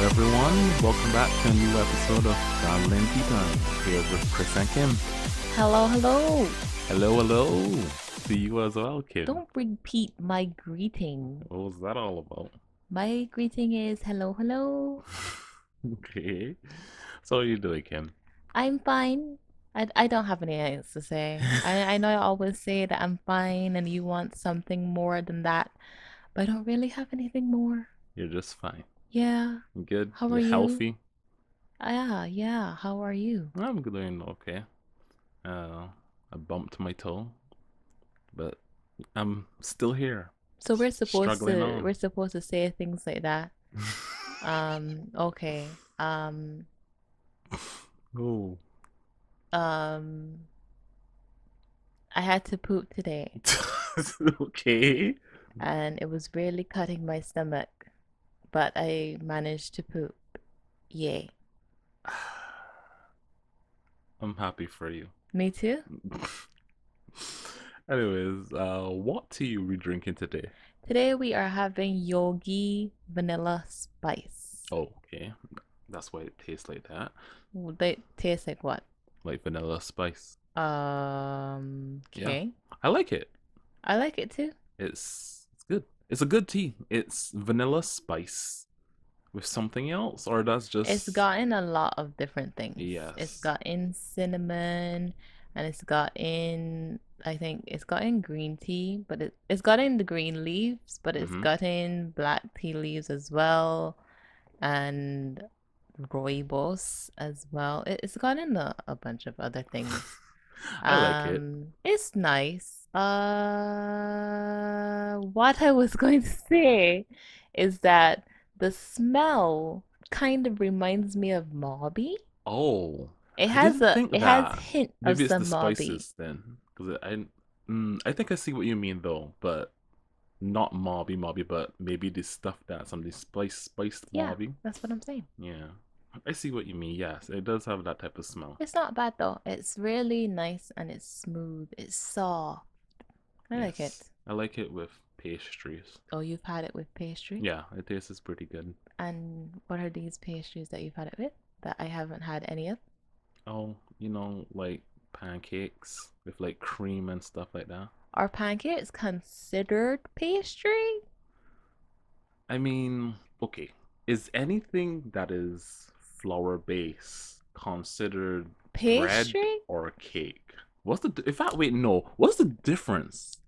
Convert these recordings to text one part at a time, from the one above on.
everyone, welcome back to a new episode of Teatime here with Chris and Kim. Hello, hello. Hello. To you as well, Kim. Don't repeat my greeting. What was that all about? My greeting is hello, hello. Okay. So how are you doing, Kim? I'm fine. I don't have anything else to say. I know I always say that I'm fine and you want something more than that, but I don't really have anything more. You're just fine. Yeah. You good? How You're are you? healthy? Yeah. How are you? I'm doing okay. I bumped my toe, but I'm still here. So Struggling on. we're supposed to say things like that. Okay. Oh. I had to poop today. Okay. And it was really cutting my stomach, but I managed to poop. Yay. I'm happy for you. Me too? Anyways, what tea are we drinking today? Today we are having Yogi Vanilla Spice. Oh, okay. That's why it tastes like that. They taste like what? Like vanilla spice. Yeah. Okay. I like it. I like it too. It's good. It's a good tea. It's vanilla spice with something else, or that's just It's gotten a lot of different things. Yes. It's got in cinnamon and it's got in, I think it's got in green tea, but it's got in the green leaves, but it's got in black tea leaves as well, and rooibos as well. It's got in a bunch of other things. I like it. It's nice. What I was going to say is that the smell kind of reminds me of Mobby. Oh, It I has didn't think it has that. hint of Maybe it's some the Mobby. spices then, because I think I see what you mean though, but not mobby, but maybe the stuff that's on the spiced Yeah, mobby. that's what I'm saying. Yeah, I see what you mean. Yes, it does have that type of smell. It's not bad though. It's really nice and it's smooth. It's soft. I like it. I like it with pastries. Oh, you've had it with pastry? Yeah, it tastes pretty good. And what are these pastries that you've had it with that I haven't had any of? Oh, like pancakes with like cream and stuff like that. Are pancakes considered pastry? I mean, okay, is anything that is flour based considered bread Pastry? or cake? In fact, wait, no. What's the difference?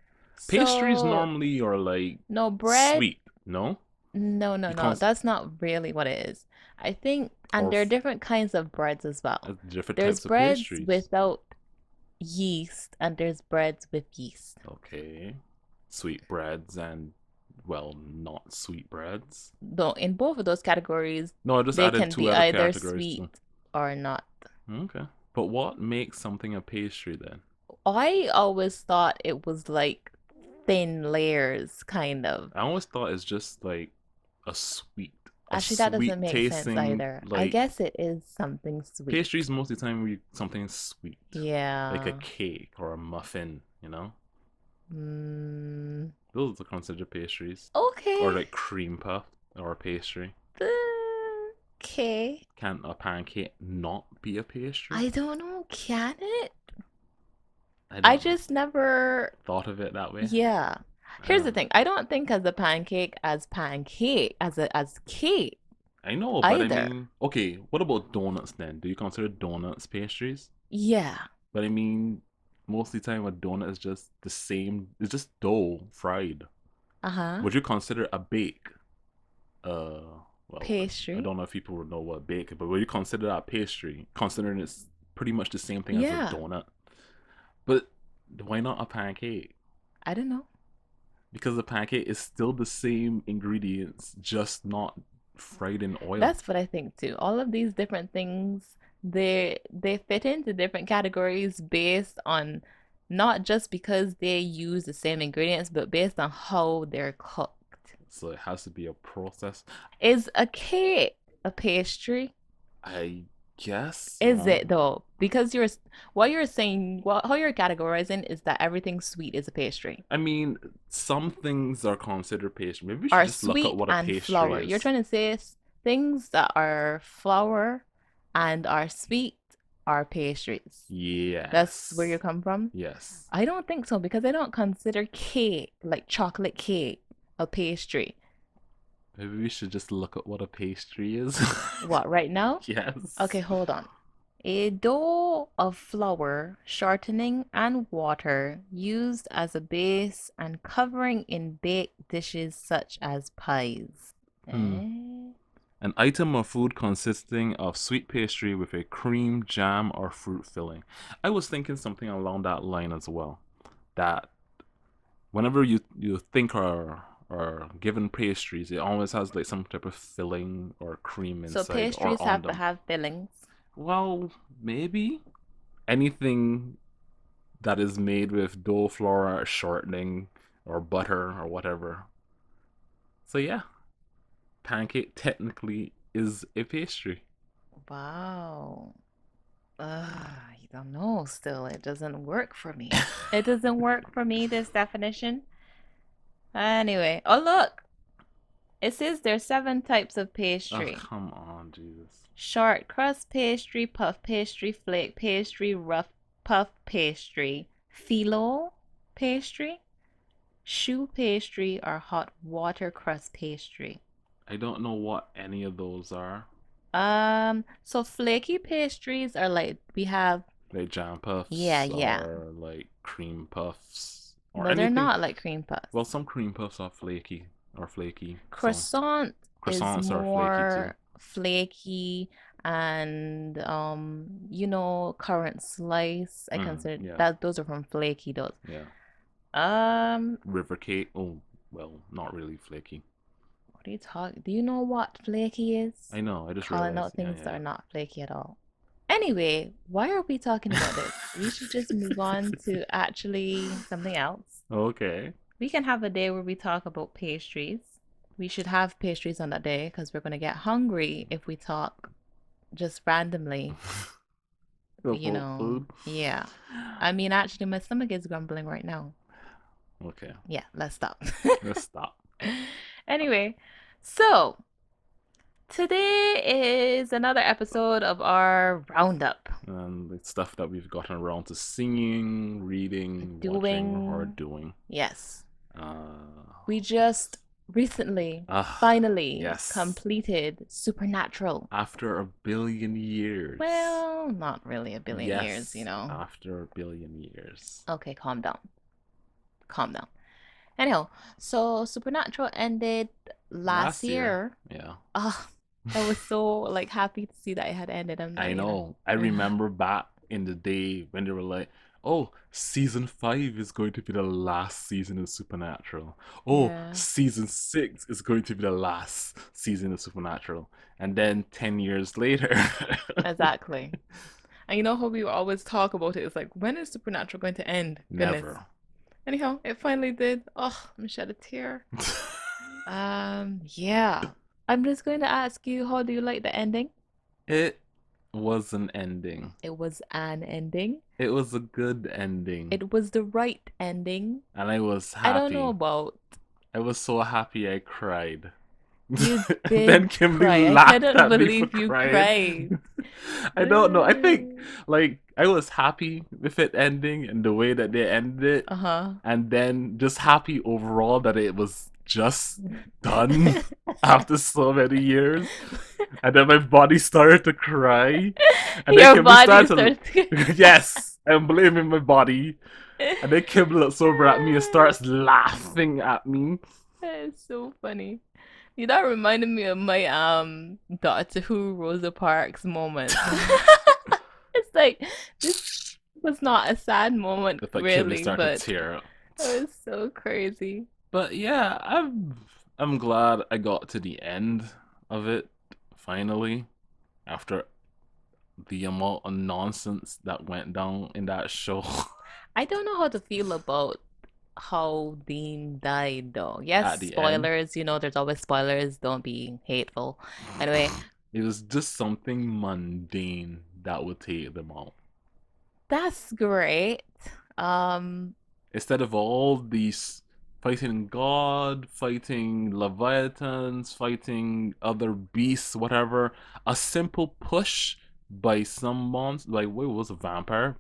Pastries So, normally are like no bread. sweet, no? No. That's not really what it is. I think, and Or there are different kinds of breads as well. different There's types of breads pastries. without yeast, and there's breads with yeast. Okay. Sweet breads and, well, not sweet breads. Though in both of those categories, No, I just they added can two be other either categories sweet too. or not. Okay. But what makes something a pastry then? I always thought it was like thin layers, kind of. I always thought it's just like a sweet, Actually, that doesn't make sense tasting, either. I like guess it is something sweet. pastries most of the time we something sweet. Yeah. Like a cake or a muffin, you know? Mm, Those are considered pastries. okay. Or like cream puff or a pastry. Okay. Can a pancake not be a pastry? I don't know. Can it? I just never thought of it that way. Yeah. Here's the thing. I don't think of the pancake as cake. I know, but either. I mean, okay, what about donuts then? Do you consider donuts pastries? Yeah. But I mean, most of the time a donut is just the same. It's just dough fried. Uh-huh. Would you consider a bake? Well, Pastry? I don't know if people would know what bake, but would you consider that pastry? Considering it's pretty much the same thing as a donut. But why not a pancake? I don't know. Because the pancake is still the same ingredients, just not fried in oil. That's what I think too. All of these different things, they fit into different categories based on not just because they use the same ingredients, but based on how they're cooked. So it has to be a process. Is a cake a pastry? I guess. Is it though? Because what you're saying, how you're categorizing is that everything sweet is a pastry. I mean, some things are considered pastry. Maybe we should Are just look up sweet what a and pastry flour. is. You're trying to say things that are flour and are sweet are pastries. That's where you Yes. come from? Yes. I don't think so because I don't consider cake, like chocolate cake, a pastry. Maybe we should just look at what a pastry is. What, right now? Okay, Yes. hold on. A dough of flour, shortening, and water used as a base and covering in baked dishes such as pies. Hmm. Eh? An item of food consisting of sweet pastry with a cream, jam, or fruit filling. I was thinking something along that line as well. That whenever you think or given pastries, it always has like some type of filling or cream So inside or pastries on have to them. have fillings. Well, maybe anything that is made with dough flour, shortening, or butter or whatever. So yeah, pancake technically is a pastry. Wow. I don't know still. It doesn't work for me. It doesn't work for me, this definition. Anyway, oh look, it says there's 7 types of Oh pastry. come on, Jesus. Short crust pastry, puff pastry, flake pastry, rough puff pastry, phyllo pastry, choux pastry, or hot water crust pastry. I don't know what any of those are. So flaky pastries are like we have, Like jam yeah, puffs yeah. or like cream puffs or No, they're anything. not like cream Well, puffs. some cream puffs are flaky or flaky. So Croissant is croissants are flaky too. more flaky and currant slice. I consider Yeah, that those are from flaky doughs. yeah. Um, River cake. Oh, well, not really flaky. what are you talking? Do you know what flaky is? I know. I just Calling realized. out Yeah, things yeah, that are yeah. not flaky at all. Anyway, why are we talking about this? We should just move on to actually something else. Okay. We can have a day where we talk about pastries. We should have pastries on that day because we're going to get hungry if we talk just randomly, About food. Yeah. I mean, actually, my stomach is grumbling right now. Okay. Yeah, let's stop. Let's stop. Anyway, so today is another episode of our roundup. And the stuff that we've gotten around to singing, reading, watching, or Doing, doing. yes. Uh, We just recently, ah, finally yes. completed Supernatural. After a billion years. Well, not really a billion years, Yes, after a billion years. Okay, calm down. Calm down. Anyhow, so Supernatural ended last Last year, year. yeah. Ah, I was so like happy to see that it had ended. I'm not I even. know. I remember back in the day when they were like, oh, season 5 is going to be the last season of Supernatural. Oh, Yeah, season 6 is going to be the last season of Supernatural. And then 10 years later, exactly. And you know how we always talk about it? It's like, when is Supernatural going to end? Goodness. never. Anyhow, it finally did. Oh, I'm shed a tear. Yeah. I'm just going to ask you, how do you like the ending? It was an ending. It was an ending. It was a good ending. It was the right ending. And I was I don't know happy. about I was so happy I cried. you Then did Kimberly cry. I laughed cannot at me for believe you crying. cried. I don't know. I think like I was happy with it ending and the way that they ended it, Uh-huh. and then just happy overall that it was just done after so many years. And then my body started to cry, and then Your Kimberly body started starts to yes, I'm blaming my body. And then Kimberly looks over at me and starts laughing at me. That is so funny. That reminded me of my Doctor Who Rosa Parks moment. It's like this was not a sad moment It's like Kimberly really, started but to tear up. it was so crazy. But yeah, I'm glad I got to the end of it finally after the amount of nonsense that went down in that show. I don't know how to feel about how Dean died though. Yes, At the end. spoilers, there's always spoilers. Don't be hateful. Anyway, It was just something mundane that would take them out. that's great. Um, Instead of all these fighting God, fighting Leviathans, fighting other beasts, whatever. A simple push by some monster, like what was a vampire?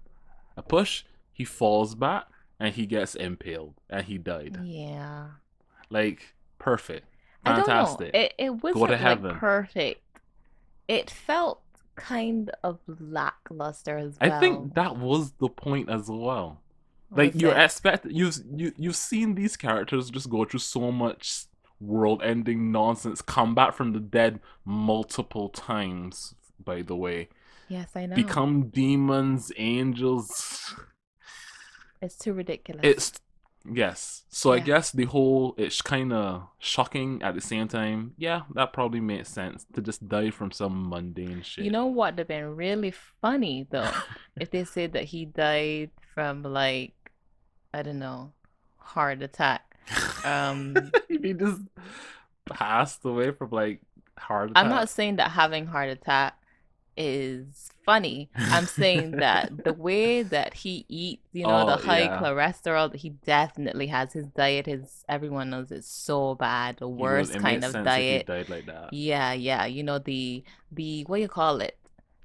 A push, he falls back and he gets impaled and he died. Yeah. Like perfect, I don't know. fantastic. It Go to wasn't like heaven. perfect. It felt kind of lackluster as I well. think that was the point as well. Like Was you're it? expect you've seen these characters just go through so much world-ending nonsense, come back from the dead multiple times. By the way, Yes, I know. become demons, angels. It's too ridiculous. It's yes. So I Yeah. guess the whole it's kind of shocking at the same time. Yeah, that probably makes sense to just die from some mundane You shit. know what would have been really funny though? If they said that he died from like, I don't know, heart attack. He just passed away from like heart I'm not attack. saying that having heart attack is funny. I'm saying that the way that he eats, the Oh high yeah, cholesterol that he definitely has, his diet is, everyone knows it's so bad, the he would. worst It kind makes of sense if he diet. died like that. Yeah, yeah, the what you call it?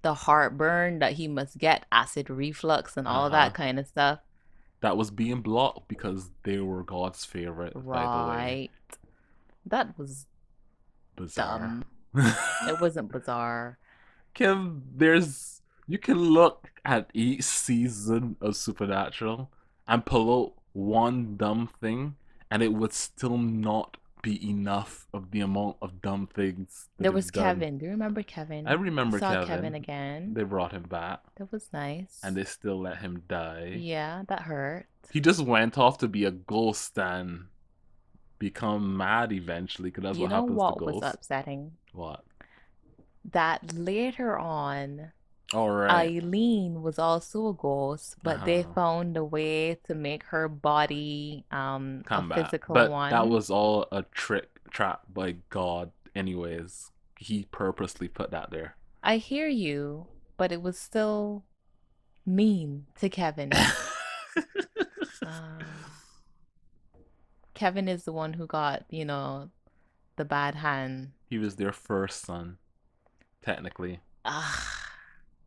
The heartburn that he must get, acid reflux and Uh all huh. that kind of stuff. That was being blocked because they were God's favorite. By the way, Right. That was bizarre. dumb. It wasn't bizarre. Kim, there's you can look at each season of Supernatural and pull out one dumb thing, and it would still not be enough of the amount of dumb things that There was they've done. Kevin. Do you remember I Kevin? I remember saw Kevin Kevin. again. They brought him back, That was and nice. they still let him die. Yeah, that hurt. He just went off to be a ghost and become mad eventually, because that's You what know happens to what was ghosts. upsetting? What? That later on, All right. Eileen was also a ghost, but they Uh-huh. found a way to make her body a Combat. physical But that one. was all a trick trap by God, anyways. He purposely put that there. I hear you, but it was still mean to Kevin. Um, Kevin is the one who got, the bad hand. He was their first son, technically. Ah,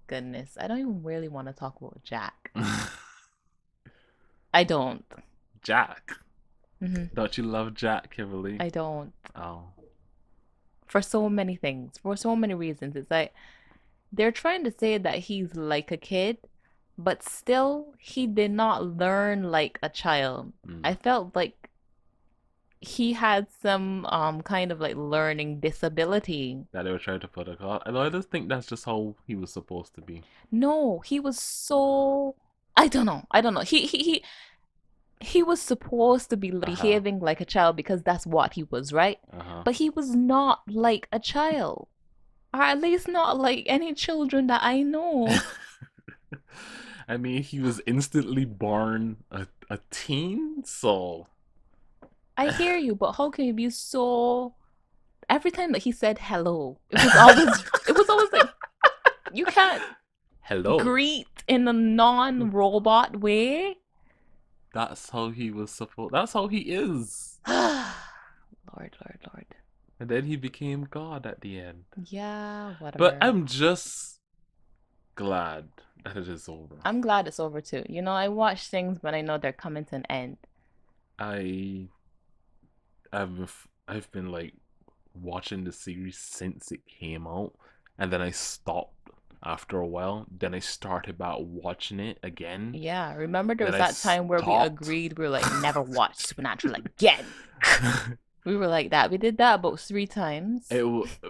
goodness. I don't even really want to talk about Jack. I don't. Jack. Hmm. Don't you love Jack, Kimberly? I don't. Oh. For so many things, for so many reasons. It's like they're trying to say that he's like a kid, but still, he did not learn like a child. I Mm. felt like he had some kind of like learning disability. That they were trying to put a God. I just think that's just how he was supposed to be. No, he was so, I don't know. I don't know. He was supposed to be Uh-huh. behaving like a child because that's what he was, right? Uh-huh. But he was not like a child. Or at least not like any children that I know. I mean, he was instantly born a teen, so I hear you, but how can you be so, every time that he said hello, it was always like you can't hello. greet in a non-robot way. That's how he was supposed. That's how he is. Lord, Lord, Lord. And then he became God at the end. Yeah, But whatever. I'm just glad that it is over. I'm glad it's over too. I watch things, but I know they're coming to an end. I I've been like watching the series since it came out, and then I stopped after a while. Then I started back watching it again. Yeah, remember there Then was I that time where we stopped. agreed we were like, never watch Supernatural again. We were like that. We did that about 3 times. it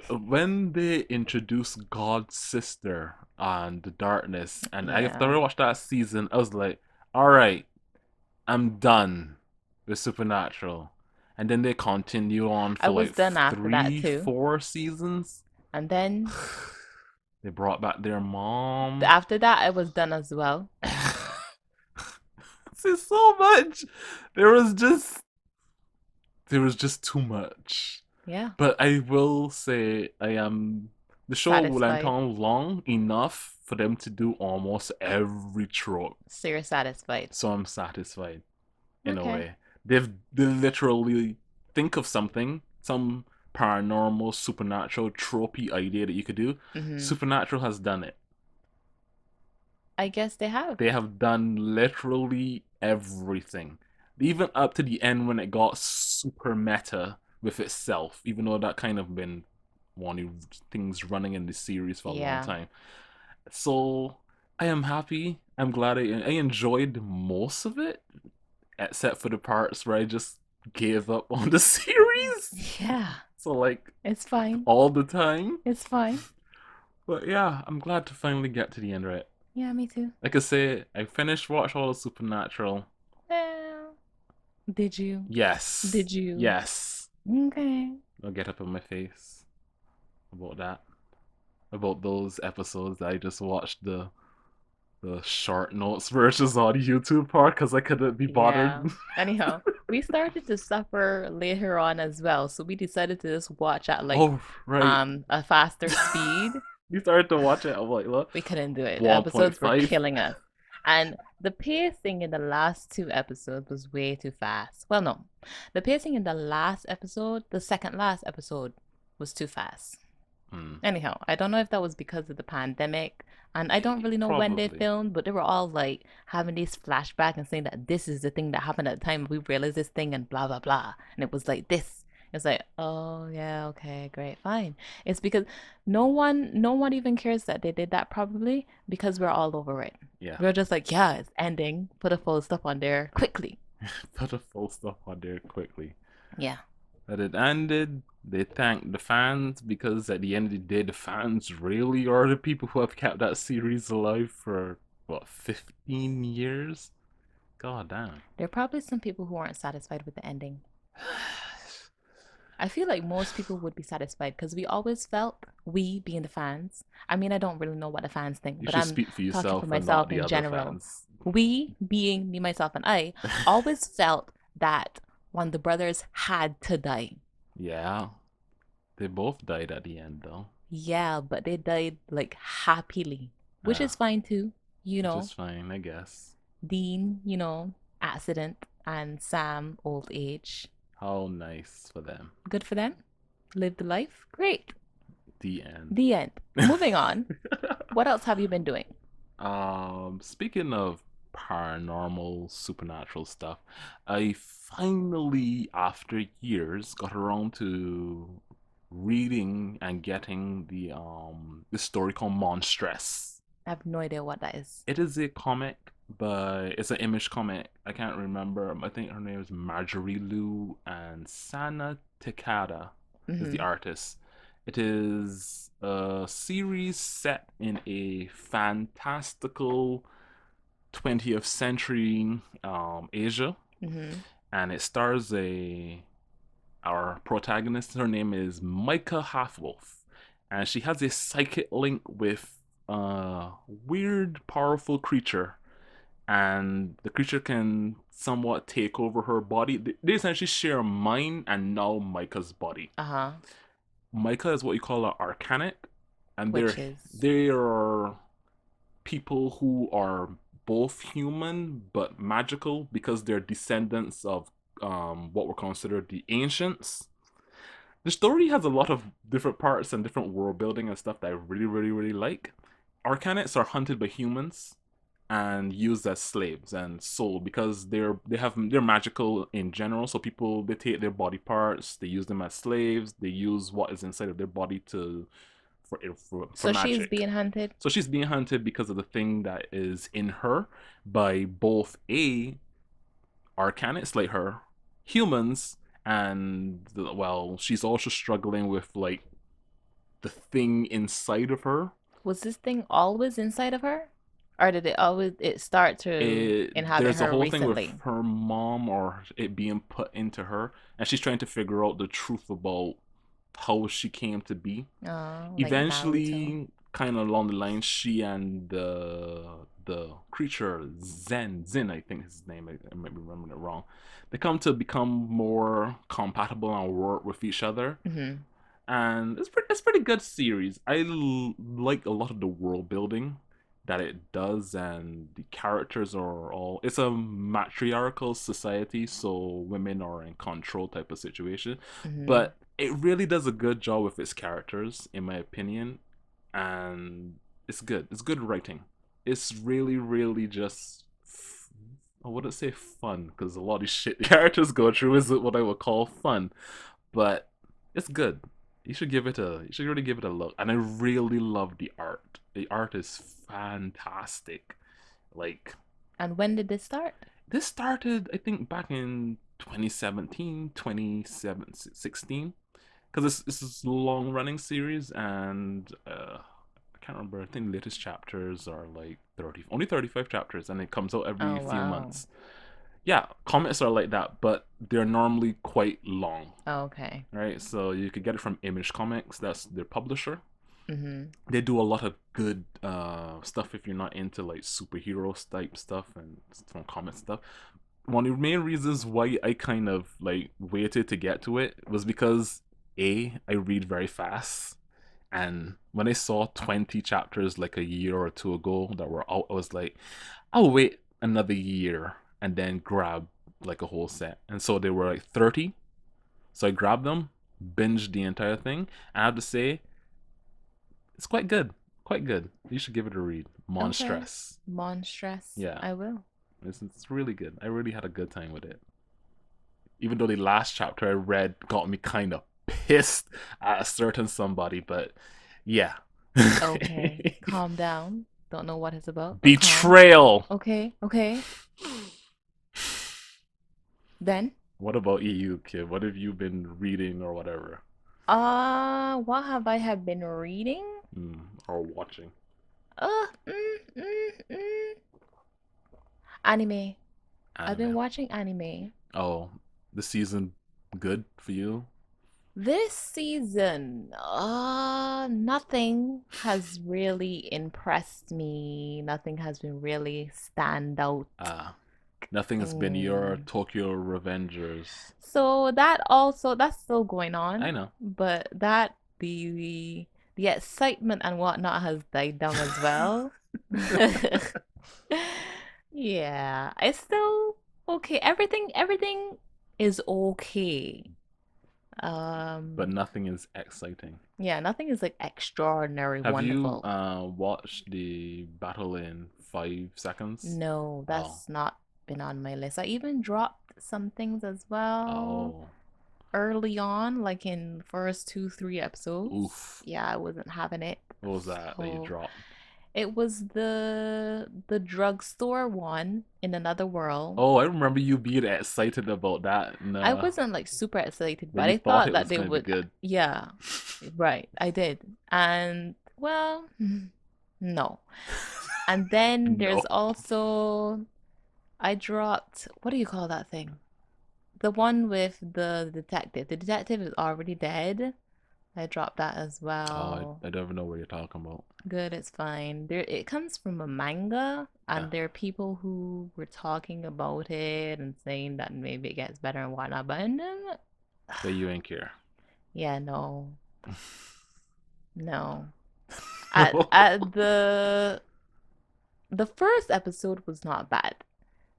when they introduced God's sister and the darkness, and after Yeah. I watched that season, I was like, all right, I'm done with Supernatural. And then they continue on I for was like done after that three, too. 4 seasons. And then They brought back their mom. after that, I was done as well. This so much. There was just there was just too much. Yeah. But I will say I am the show went Satisfied. on long enough for them to do almost every trope. So you're satisfied. So I'm satisfied in a Okay. way. They literally think of something, some paranormal, supernatural, tropey idea that you could do. Mm-hmm. Supernatural has done it. I guess they have. They have done literally everything, even up to the end when it got super meta with itself. Even though that kind of been one of the things running in the series for a long Yeah. time. So I am happy. I'm glad I enjoyed most of it, except for the parts where I just gave up on the series. Yeah. So like It's fine. all the time. It's fine. But yeah, I'm glad to finally get to the end of it. Yeah, me too. Like I say, I finished watch all of Supernatural. Well, did you? Yes. Did you? Yes. Okay. I'll get up in my face about that. About those episodes that I just watched the short notes versions on YouTube part because I couldn't be Yeah. bothered. Anyhow, we started to suffer later on as well, so we decided to just watch at like Oh right. a faster speed. You started to watch it. I'm like, look, We couldn't do it. The episodes were 1.5. killing us. And the pacing in the last two episodes was way too fast. Well, no. The pacing in the last episode, the second last episode, was too fast. Anyhow, I don't know if that was because of the pandemic, and I don't really know when they Probably. filmed, but they were all like having these flashbacks and saying that this is the thing that happened at the time we realized this thing and blah blah blah, and it was like this. It's like, oh yeah, okay, great, fine. It's because no one even cares that they did that probably because we're all over it. Yeah. We're just like, yeah, it's ending. Put a full stop on there quickly. Put a full stop on there quickly. Yeah. That it ended. They thanked the fans because at the end of the day, the fans really are the people who have kept that series alive for what 15 years. God damn. There are probably some people who aren't satisfied with the ending. I feel like most people would be satisfied because we always felt, we being the fans. I mean, I don't really know what the fans think, You but should I'm speak for talking for yourself and not myself the in other general. fans. We, being me, myself, and I, always felt that one of the brothers had to die. Yeah. They both died at the end though. Yeah, but they died like happily, which Yeah. is fine too. Which is fine, I guess. Dean, accident, and Sam, old age. How nice for them. Good for them. Lived the life. Great. The end. The end. Moving on. What else have you been doing? Speaking of paranormal, supernatural stuff, I finally, after years, got around to reading and getting the story called Monstress. I have no idea what that is. It is a comic, but it's an image comic. I can't remember. I think her name is Marjorie Liu and Sana Takada is the artist. It is a series set in a fantastical 20th century Asia, and it stars our protagonist. Her name is Micah Halfwolf, and she has a psychic link with a weird, powerful creature, and the creature can somewhat take over her body. They essentially share a mind and now Micah's body. Micah is what you call an arcanic, and they are people who are both human but magical because they're descendants of what were considered the ancients. The story has a lot of different parts and different world building and stuff that I really, really, really like. Arcanics are hunted by humans and used as slaves and sold because they're magical in general. So people, they take their body parts, they use them as slaves. They use what is inside of their body for So magic. she's being hunted. So she's being hunted because of the thing that is in her by both arcanics like her, humans, and well, she's also struggling with like the thing inside of her. Was this thing always inside of her? Or did it start to inhabit There's a her whole recently? thing with her mom or it being put into her, and she's trying to figure out the truth about how she came to be. Oh, like Naruto. Eventually, kind of along the line, she and the creature Zin, I think his name. I might be remembering it wrong. They come to become more compatible and work with each other. And it's pretty good series. I like a lot of the world building. that it does, and the characters are all, it's a matriarchal society, so women are in control type of situation, Mm-hmm. but it really does a good job with its characters in my opinion, and it's good writing. It's really really just I wouldn't say fun because a lot of these shit the characters go through is what I would call fun, but it's good. You should really give it a look. And I really love the art. The art is fantastic. Like, And when did this start? this started I think back in 2017, 2016, because this is a long running series, and I can't remember. I think the latest chapters are like 30, only 35 chapters, and it comes out every Oh, few wow. months. Yeah, comics are like that, but they're normally quite long, Oh, okay. right? So you could get it from Image Comics, that's their publisher. Mm-hmm. They do a lot of good stuff if you're not into like superhero type stuff and from comic stuff. One of the main reasons why I kind of like waited to get to it was because I read very fast, and when I saw 20 chapters like a year or two ago that were out, I was like, I'll wait another year and then grab like a whole set. And so they were like 30. So I grabbed them, binged the entire thing. And I have to say, it's quite good. Quite good. You should give it a read. Okay. Monstress. Monstrous. Yeah. I will. It's really good. I really had a good time with it. Even though the last chapter I read got me kind of pissed at a certain somebody, but yeah. Okay. Calm down. Don't know what it's about, but calm. Betrayal. Okay. Okay. Then, What about you, kid? What have you been reading or whatever? what have I have been reading? Or watching? Uh, mm, mm, mm. Anime. I've been Anime. watching anime. Oh, the season good for you? This season, nothing has really impressed me. Nothing has been really stand out. Ah, nothing has been your Mm. Tokyo Revengers. So that also that's still going I on, know. but that the excitement and whatnot has died down as well. Yeah, it's still okay. Everything is okay. But Um, nothing is exciting. yeah, nothing is like extraordinary Have you wonderful. watched the battle in 5 seconds? No, Oh, that's not been on my list. I even dropped some things as well oh, early on, like in first two, three episodes. oof. Yeah, I wasn't having it. What was that you So dropped? it was the drugstore one in another world. Oh, I remember you being excited about that, I and wasn't like super excited, but but you I thought thought it that was they gonna be would, good. yeah, right, I did. And well, no. And then No. there's also I dropped, what do you call that thing? The one with the detective. The detective is already dead. I dropped that as Oh, well. I don't even know what you're talking about. Good, it's fine. There, it comes from a manga, Yeah, and there are people who were talking about it and saying that maybe it gets better and whatnot. But but you ain't care. yeah, no, no. No. At the first episode was not bad,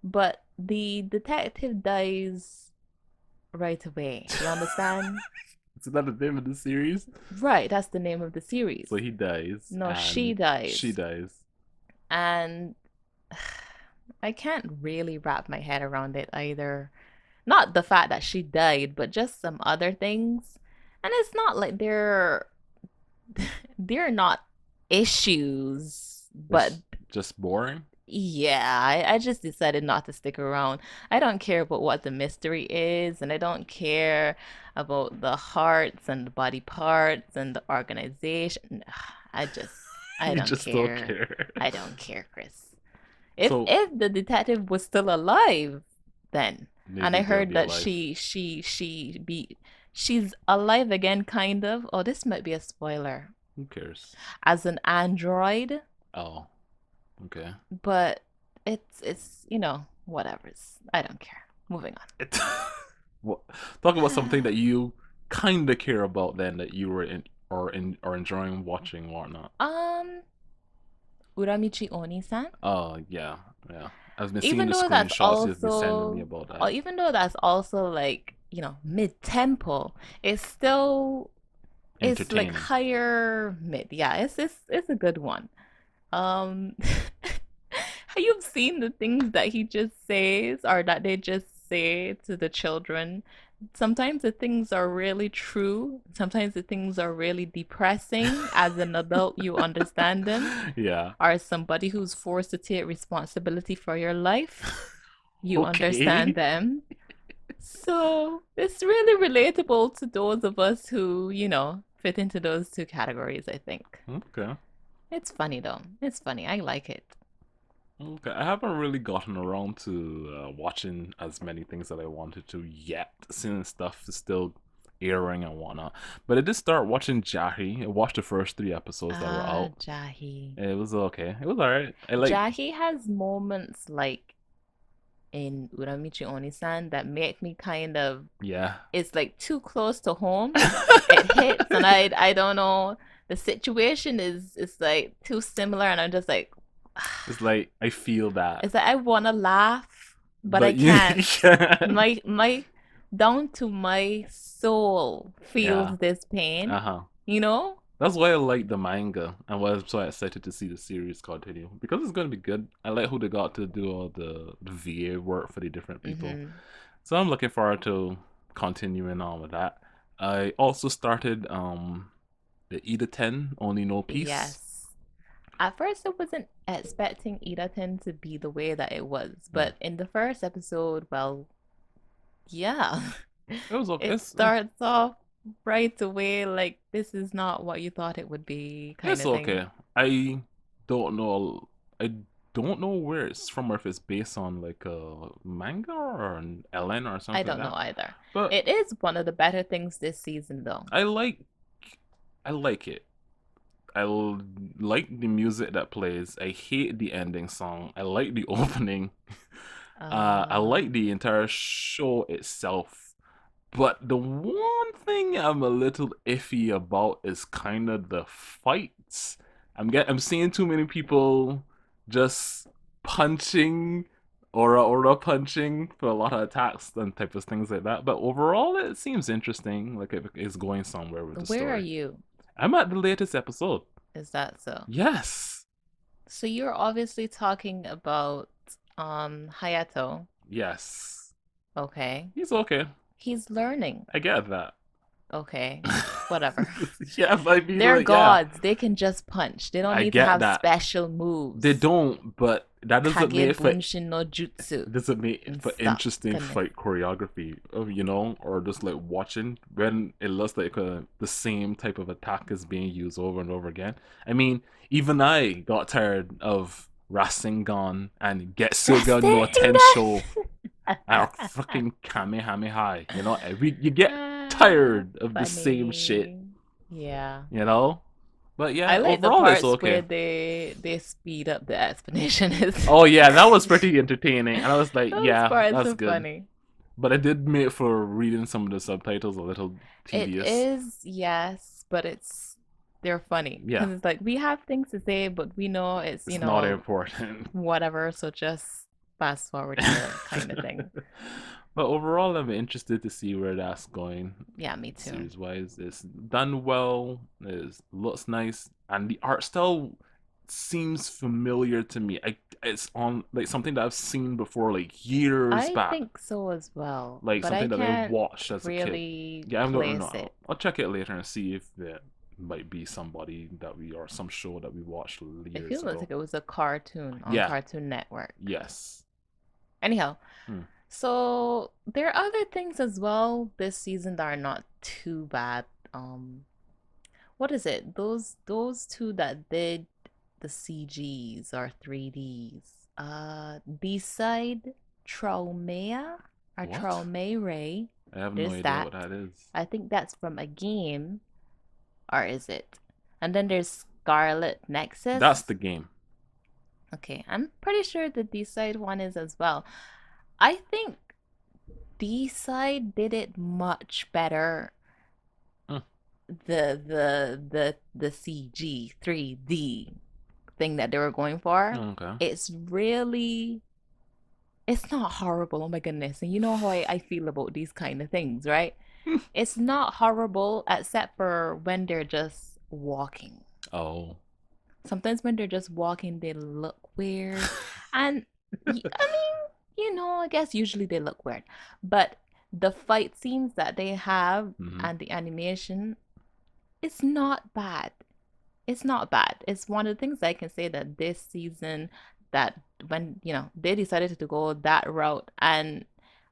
but the detective dies right away. You understand? Is that the name of the series? Right, that's the name of the So series. he dies, No, she and she dies. dies. And I can't really wrap my head around it either. Not the fact that she died, but just some other things. And it's not like they're not issues, but It's just boring. yeah, I just decided not to stick around. I don't care about what the mystery is, and I don't care about the hearts and the body parts and the organization. I You don't just don't care. care. I don't care, Chris. If So if the detective was still alive, then, and maybe I they'll heard be that alive. she's alive again, kind of. Oh, this might be a spoiler. Who cares? As an android, Oh, okay. but it's whatever. I don't care. Moving It, what, talk about something that on. you kind of care about then that you were in or enjoying watching whatnot. Um, Uramichi Oni-san. Oh yeah, yeah. I've been seeing Even the though that's screenshots you've been sending me also, about or that. even though that's also like, mid-tempo, it's still it's like Entertaining. higher mid. Yeah, it's a good one. Um, you've seen the things that he just says or that they just say to the children. Sometimes the things are really true. Sometimes the things are really depressing. As an adult, you understand them. Yeah. Or somebody who's forced to take responsibility for your life, you understand Okay. them. So it's really relatable to those of us who, fit into those two categories, I think. Okay. It's funny though. It's funny. I like it. Okay. I haven't really gotten around to watching as many things that I wanted to yet, since stuff is still airing and whatnot. But I did start watching Jahi. I watched the first 3 episodes that were Ah, out. Jahi. It was okay. It was alright. I like. Jahi has moments like in Uramichi Onisan that make me kind of, Yeah. it's like too close to home. It hits and I don't know. The situation is like too similar and I'm just like It's like I feel that, it's like I wanna laugh, but I but you can't. can. My down to my soul Yeah. feels this pain, Uh huh. you know? That's why I like the manga and why I'm so excited to see the series continue, because it's going to be good. I like who they got to do all the VA work for the different people, Mm-hmm. so I'm looking forward to continuing on with that. I also started the Ida 10 Only No Peace. Yes. At first, I wasn't expecting Idaten to be the way that it was, Mm. but in the first episode, well, yeah, It was okay. it starts off right away like this is not what you thought it would be, kind It's of thing. okay. I don't know. I don't know where it's from, or if it's based on like a manga or an LN or I something like don't know that. either. But It is one of the better things this season, though. I like I like it. Like the music that plays. I hate the ending song. I like the opening. I Uh, like the entire show itself. But the one thing I'm a little iffy about is kind of the fights. I'm seeing too many people just punching or punching for a lot of attacks and type of things like that. But overall, it seems interesting. Like it is going somewhere with the where are story. you? I'm at the latest episode. Is that so? Yes. So you're obviously talking about Hayato. Yes. Okay. He's okay. He's learning. I get that. Okay. Whatever. Yeah, I mean, They're like, yeah, gods. They can just punch. They don't I need to get have that. special They moves. don't, but that doesn't Kage make for Bunshin no Jutsu it and for stuff. interesting fight choreography, or just like watching when it looks like the same type of attack is being used over and over again. I mean, even I got tired of Rasengan and Getsuga no Tensho Rasengan! or fucking Kamehameha. You get tired of the same shit. Funny. Yeah. You know. But I yeah, like the overall it's parts where okay. they speed up the explanation. Oh yeah, that was pretty entertaining, and I was like, Those yeah, parts that's are good. funny. But I did make for reading some of the subtitles a little It tedious. is, yes, but they're funny Yeah, because it's like we have things to say, but we know it's, it's not important. whatever, so just fast forward here kind of thing. But overall, I'm interested to see where that's going. Yeah, me too. Series wise, it's done well. It looks nice, and the art style seems familiar to me. It's on like something that I've seen before, like years I back, think so as well, like but I something that I can't watched as a kid. really Yeah, I don't place know. it. I'll check it later and see if it might be somebody that we or some show that we watched It years feels ago. like it was a cartoon on Yeah. Cartoon Network. Yes. Anyhow, Hmm. so there are other things as well this season that are not too bad. Um, what is it? Those two that did the CGs or 3Ds. B-side Traumea or What? Traumeire. I have no There's idea what that. that is. I think that's from a game, or is it? And then there's Scarlet That's Nexus. the game. Okay, I'm pretty sure the D-side one is as well. I think D-side did it much better. Hmm. The CG 3D. thing that they were going for. Okay. It's really, it's not horrible. Oh my goodness. And you know how I feel about these kind of things, right? It's not horrible except for when they're just walking. Oh. Sometimes when they're just walking, they look weird. And I mean, I guess usually they look weird. But the fight scenes that they have Mm-hmm. and the animation, it's not bad. It's not bad. It's one of the things I can say that this season, that when, they decided to go that route, and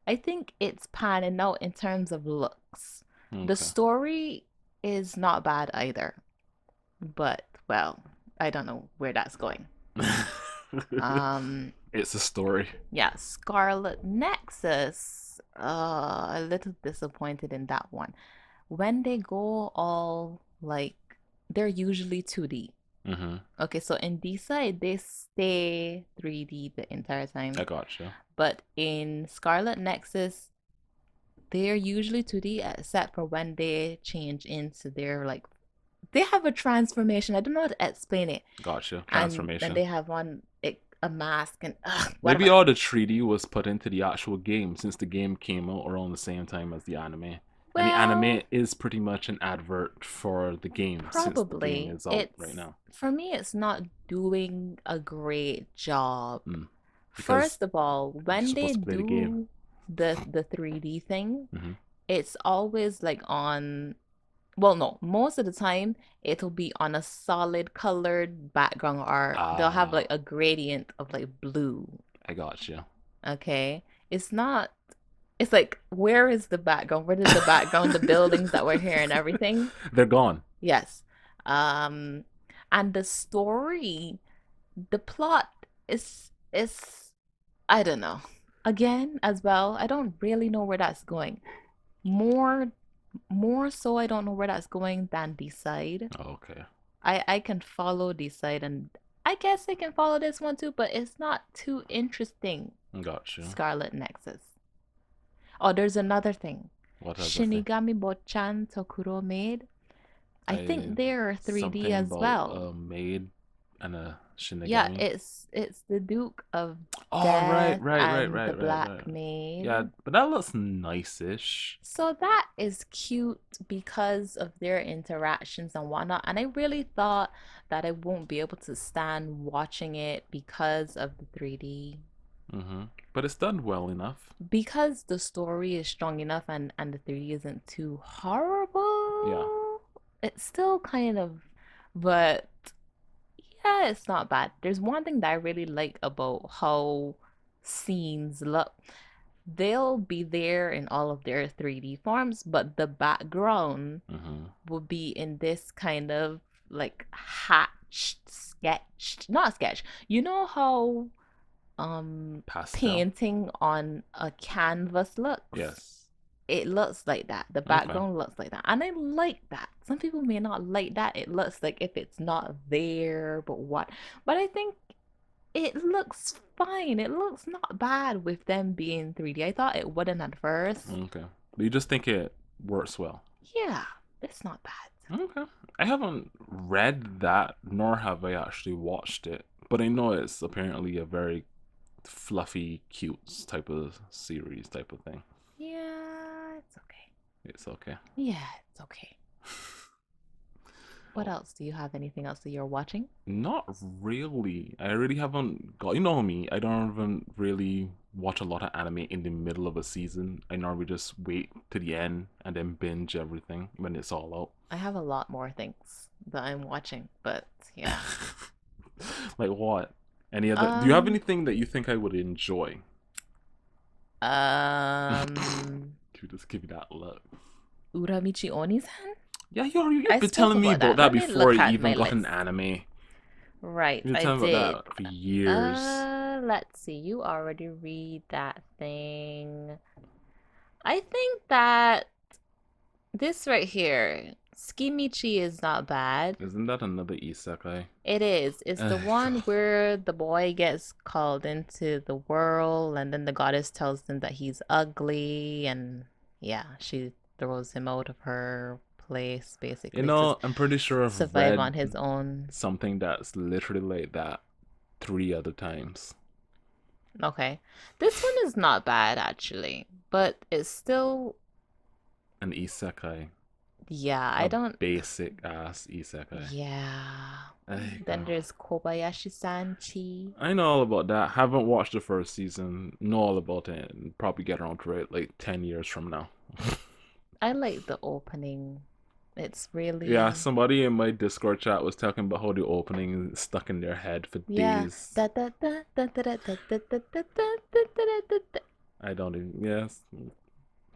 I think it's panning out in terms of looks. The Okay. story is not bad either, but well, I don't know where that's going. Um, It's a story. yeah, Scarlet Nexus. A little disappointed in that one. When they go all like, they're usually 2D. Mm-hmm. Okay, so in D-side, they stay 3D the entire I time. gotcha. But in Scarlet Nexus, they're usually 2D except for when they change into their like, they have a transformation. I don't know how to explain it. Gotcha. And then Transformation. they have a mask and Maybe whatever. all the 3D was put into the actual game since the game came out around the same time as the anime. And the anime Well, is pretty much an advert for the game since the game probably. is out right It's now. for me, it's not doing a great job. Mm. Because First of all, you're when they supposed to play the game. do the 3D thing, Mm-hmm. it's always like on, well, no, most of the time it'll be on a solid colored background art. They'll have like Ah, a gradient of like blue. I gotcha. Okay. It's not, it's like, where is the background? Where did the background, the buildings that were here and everything? They're gone. Yes. Um, and the story, the plot is I don't know. Again, as well, I don't really know where that's going. More more so I don't know where that's going than Decide. Okay. I can follow Decide, and I guess I can follow this one too, but it's not too interesting. Gotcha. Scarlet Nexus. Oh, there's another thing. What other thing? Shinigami Bochan Tokuro made. I I think they're 3D something as about well. a maid and a Yeah, Shinigami. it's the Duke of Oh, right, Death right, right, and the right, right, right. Black Yeah, Maid. but that looks nice-ish. So that is cute because of their interactions and whatnot. And I really thought that I won't be able to stand watching it because of the 3D. Mm-hmm. But it's done well enough. Because the story is strong enough and the 3D isn't too Yeah. horrible. It's still kind of, but yeah, it's not bad. There's one thing that I really like about how scenes look. They'll be there in all of their 3D forms, but the background Mm-hmm. will be in this kind of like hatched, sketched, not sketch. You know how Pastel. painting on a canvas looks? Yes. It looks like that. The Okay. background looks like that. And I like that. Some people may not like that. It looks like if it's not there, but what? But I think it looks fine. It looks not bad with them being 3D. I thought it wouldn't at first. Okay. But you just think it works well. Yeah, it's not bad. Okay. I haven't read that, nor have I actually watched it. But I know it's apparently a very fluffy, cute type of series type of thing. Yeah, it's okay. It's okay. Yeah, it's okay. What else? Do you have anything else that you're watching? Not really. I really haven't got. You know me. I don't even really watch a lot of anime in the middle of a season. I normally just wait to the end and then binge everything when it's all I have a lot more things that I'm watching, but out. yeah. Like what? Any other? Do you have Um, anything that you think I would enjoy? um, To just give you that look. Uramichi Oni-san? Yeah, you've I been spoke telling me about about that. that Let me before look you at even my got an list. anime. You've Right, been I telling me did. about that for years. Let's see. You already read that thing. I think that this right here, Skimichi is not bad. Isn't that another isekai? It is. It's the one God. where the boy gets called into the world and then the goddess tells him that he's ugly and yeah, she throws him out of her place, You basically, to know, I'm pretty sure I've survive on read his own. something that's literally like that three other times. Okay. This one is not bad, actually, but it's still, An isekai. yeah, I A don't, basic ass isekai. yeah. Ay, Then there's Kobayashi-san-chi. I know all about that. Haven't watched the first season. Know all about it. And probably get around to it like 10 years from now. I like the opening. It's Yeah, really, somebody in my Discord chat was talking about how the opening is stuck in their head for yeah. days. Da, da, da, da, da, da, da, da, da, da, da, da, da, da, da. I don't even. Yes.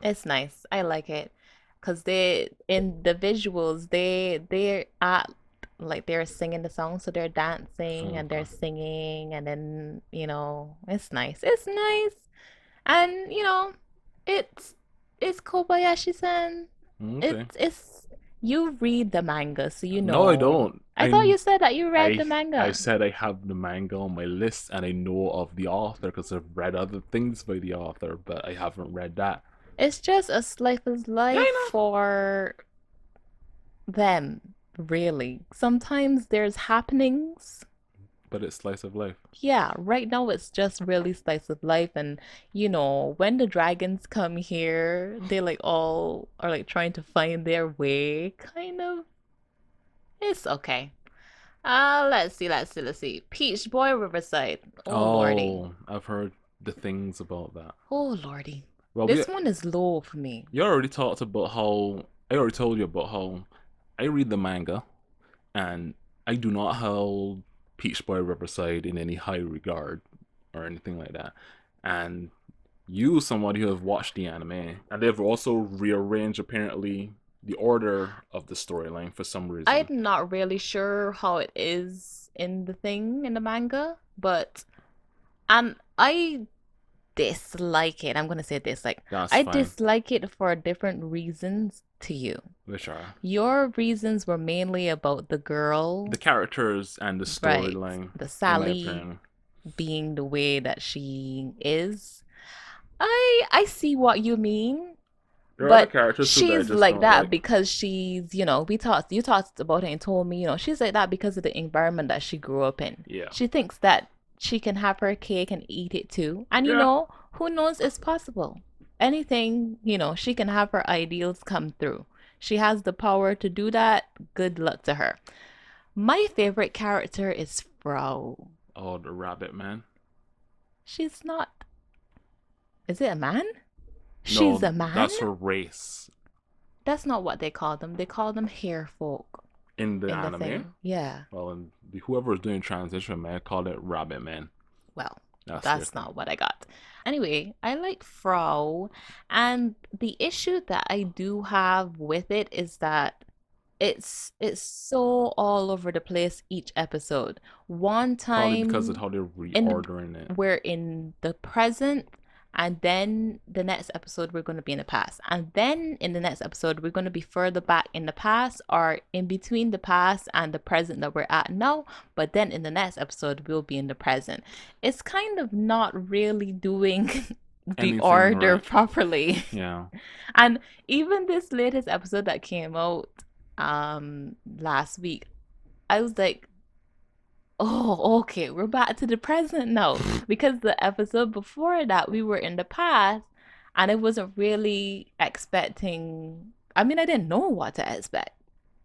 It's nice. I like it. Cause they in the visuals they're at like they're singing the song, so they're dancing and they're Okay. singing and then, it's nice. It's nice. And it's Kobayashi-san. Okay. It's you read the manga, so you No, I know. don't. I thought you said that you read I the I manga. said I have the manga on my list and I know of the author because I've read other things by the author, but I haven't read that. It's just a slice of Yeah, life I know. for them, really. Sometimes there's happenings. But it's slice of life. Yeah, right now it's just really slice of life, and when the dragons come here, they like all are like trying to find their way, kind of. It's okay. Let's see. Peach Boy Riverside. Oh lordy. Oh, I've heard the things about that. Oh lordy. Well, we This one is low for me. you already talked about how I already told you about how I read the manga and I do not hold Peach Boy Riverside in any high regard or anything like that. And you, somebody who have watched the anime, and they've also rearranged apparently the order of the storyline for some reason. I'm not really sure how it is in the manga, but and I dislike it. I'm gonna say dislike. That's I fine. dislike it for different reasons to you. Which are Your reasons were mainly about the girl, the characters and the right? storyline, The in my Sally opinion. being the way that she is. I see what you mean, There are other but characters too that I she's just like don't that like. because you talked about it and told me, she's like that because of the environment that she grew up in. Yeah. She thinks that she can have her cake and eat it too. And Yeah. who knows, it's possible. Anything, she can have her ideals come through. She has the power to do that. Good luck to her. My favorite character is Frau. Oh, the rabbit man. She's not. Is it a man? She's No, a man? that's her race That's not what they call them. They call them hair folk in the in the anime. thing. Yeah. Well, and whoever is doing transition man called it rabbit man. Well, That's their that's thing. not what I got. Anyway, I like Frau, and the issue that I do have with it is that it's so all over the place each episode. One Probably because of time how they're in the reordering it. we're in the present, and then the next episode we're going to be in the past, and then in the next episode we're going to be further back in the past or in between the past and the present that we're at now, but then in the next episode we'll be in the present. It's kind of not really doing the Anything order right. properly. Yeah. And even this latest episode that came out last week, I was like, oh, okay, we're back to the present now. Because the episode before that, we were in the past, and I wasn't really expecting. I mean, I didn't know what to expect,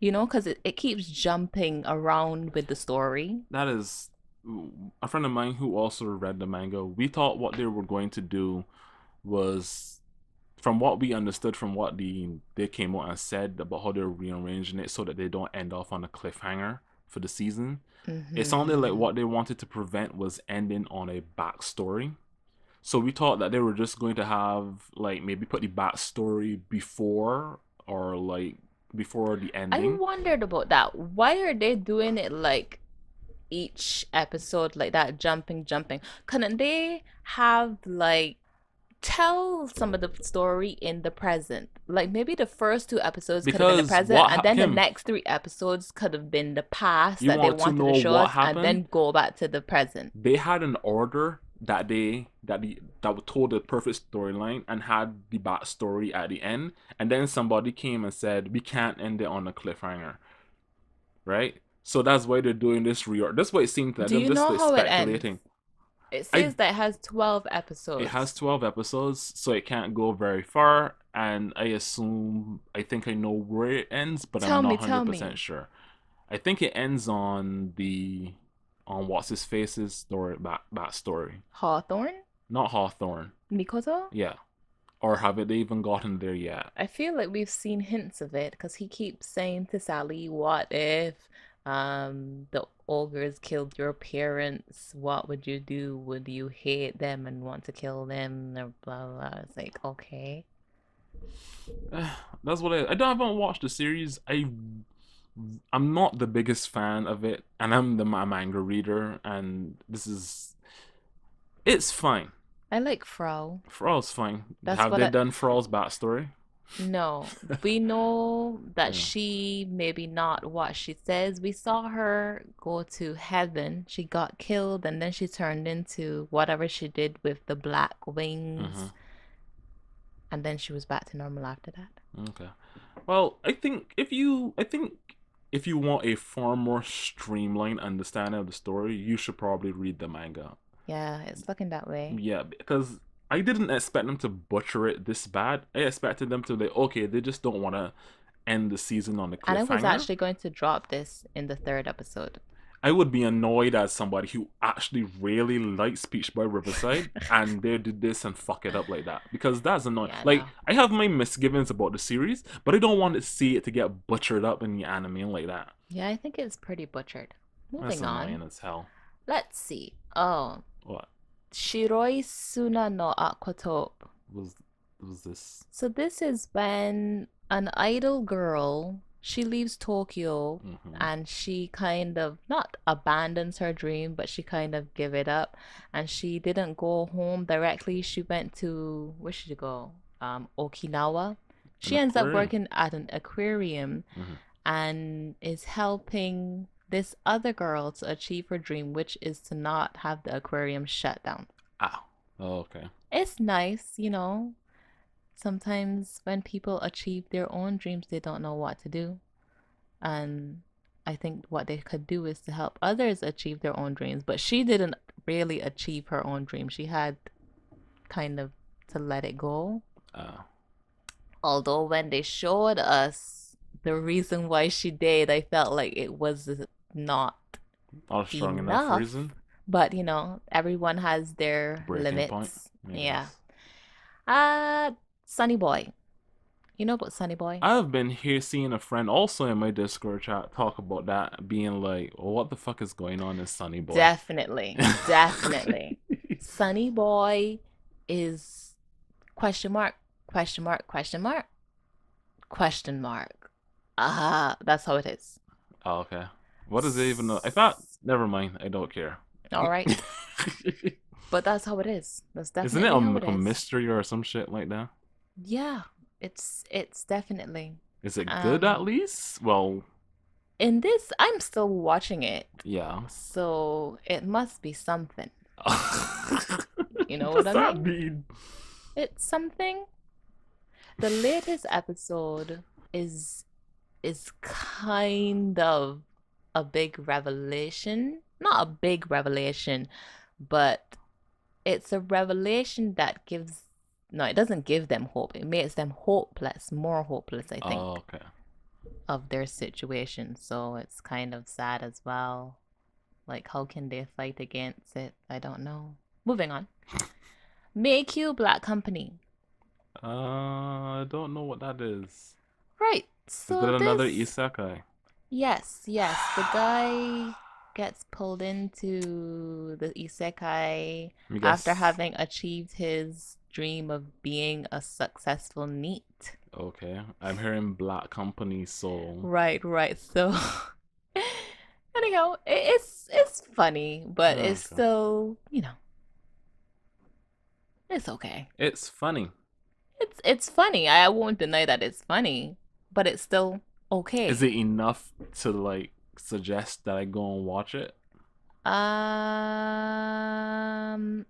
because it keeps jumping around with the story. That is a friend of mine who also read the manga. We thought what they were going to do was, from what we understood from what they came out and said about how they're rearranging it so that they don't end off on a cliffhanger for the season. It sounded like Mm-hmm. what they wanted to prevent was ending on a backstory. So we thought that they were just going to have like maybe put the backstory before or like before the I ending. wondered about that. Why are they doing it like each episode like that, jumping? Couldn't they have like tell some of the story in the present? Like maybe the first two episodes could have been the Because present, and then the Kim, next three episodes could have been the past you that they want to wanted know to show what us, and happened? then go back to the present. They had an order that told the perfect storyline and had the backstory at the end, and then somebody came and said we can't end it on a cliffhanger, right? So that's why they're doing this reorg. That's what it seemed like. Do Them you just know like how it ends? speculating. It I says that it has 12 It has episodes. 12 episodes, so it can't go very far. And I think I know where it ends, but I'm Tell not me, tell 100% me. sure. I think it ends on what's his face's backstory. Hawthorne? Not Hawthorne. Mikoto? Yeah. Or have they even gotten there yet? I feel like we've seen hints of it because he keeps saying to Sally, "What if the ogres killed your parents? What would you do? Would you hate them and want to kill them?" Or blah blah. Blah. It's like, okay. That's what I haven't watched the series. I'm not the biggest fan of it, and I'm the manga reader, and it's fine. I like Frau. Frol's fine. That's Have what they I done Frol's backstory? no. We know that Yeah. she maybe not what she says. We saw her go to heaven. She got killed and then she turned into whatever she did with the black Mm-hmm. wings. And then she was back to normal after that. Okay. Well, I think if you want a far more streamlined understanding of the story, you should probably read the manga. Yeah, it's looking that way. Yeah, because I didn't expect them to butcher it this bad. I expected them to like, okay, they just don't want to end the season on a And I was cliffhanger. actually going to drop this in the third episode. I would be annoyed as somebody who actually really likes Peach Boy Riverside and they did this and fuck it up like that. Because that's annoying. Yeah, Like, no. I have my misgivings about the series, but I don't want to see it to get butchered up in the anime like that. Yeah, I think it's pretty butchered. That's Moving on. annoying as hell. Let's see. Oh, What Shiroi Suna no Akoto. was was this? So this is when an idol girl, she leaves Tokyo Mm-hmm. and she kind of not abandons her dream, but she kind of give it up and she didn't go home directly. She went to where should she go? Okinawa. An She ends up aquarium. working at an aquarium Mm-hmm. and is helping this other girl to achieve her dream, which is to not have the aquarium shut down. Ah. Oh, okay. It's nice, you know. Sometimes when people achieve their own dreams, they don't know what to do. And I think what they could do is to help others achieve their own dreams. But she didn't really achieve her own dream. She had kind of to let it go. Uh, Although when they showed us the reason why she did, I felt like it was not not a strong enough enough. reason. But you know, everyone has their Breaking point, limits. I Yeah. guess. Sunny Boy. You know about Sunny Boy? I've been here seeing a friend also in my Discord chat talk about that, being like, well, "What the fuck is going on in Sunny Boy?" Definitely. Definitely. Sunny Boy is question mark, question mark, question mark, question mark. Ah, that's how it is. Oh, okay. What does it even know? I thought. Never mind. I don't care. All right. But that's how it is. That's Isn't it definitely how it like a is. mystery or some shit like that? Yeah, it's definitely. Is it good at Um least? Well, in this I'm still watching it. yeah. So it must be something. You know What what does I that mean? mean? It's something. The latest episode is is kind of a big revelation. Not a big revelation, but it's a revelation that gives no, it doesn't give them hope. It makes them hopeless, more hopeless, I think, Oh, okay. of their situation. So it's kind of sad as well. Like, how can they fight against it? I don't know. Moving on. Make You Black Company. I don't know what that is. Right. Is that So another this isekai? yes, yes. The guy gets pulled into the isekai I after guess. having achieved his dream of being a successful NEET. Okay. I'm hearing Black Company, so. Right, right. So anyhow, it's funny, but it's Okay. still, you know, it's okay. It's funny. It's funny. I won't deny that it's funny, but it's still Is okay. it enough to like suggest that I go and watch it? Um,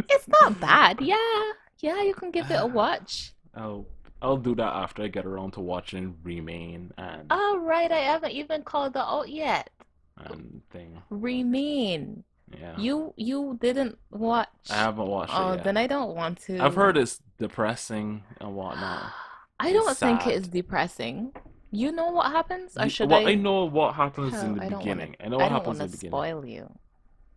It's not bad. Yeah. Yeah, you can give it a watch. I'll I'll do that after I get around to watching Remain All right, I haven't even called it out yet. and thing. Remain. Yeah, You didn't I watch. haven't watched it Oh, yet. then I don't want I've to. heard it's depressing and whatnot. I It's don't think it sad. is depressing. You know what happens, or should Well, I I? know what happens in Hell, the I don't want to. beginning. I know I what don't happens want in to the beginning. spoil you.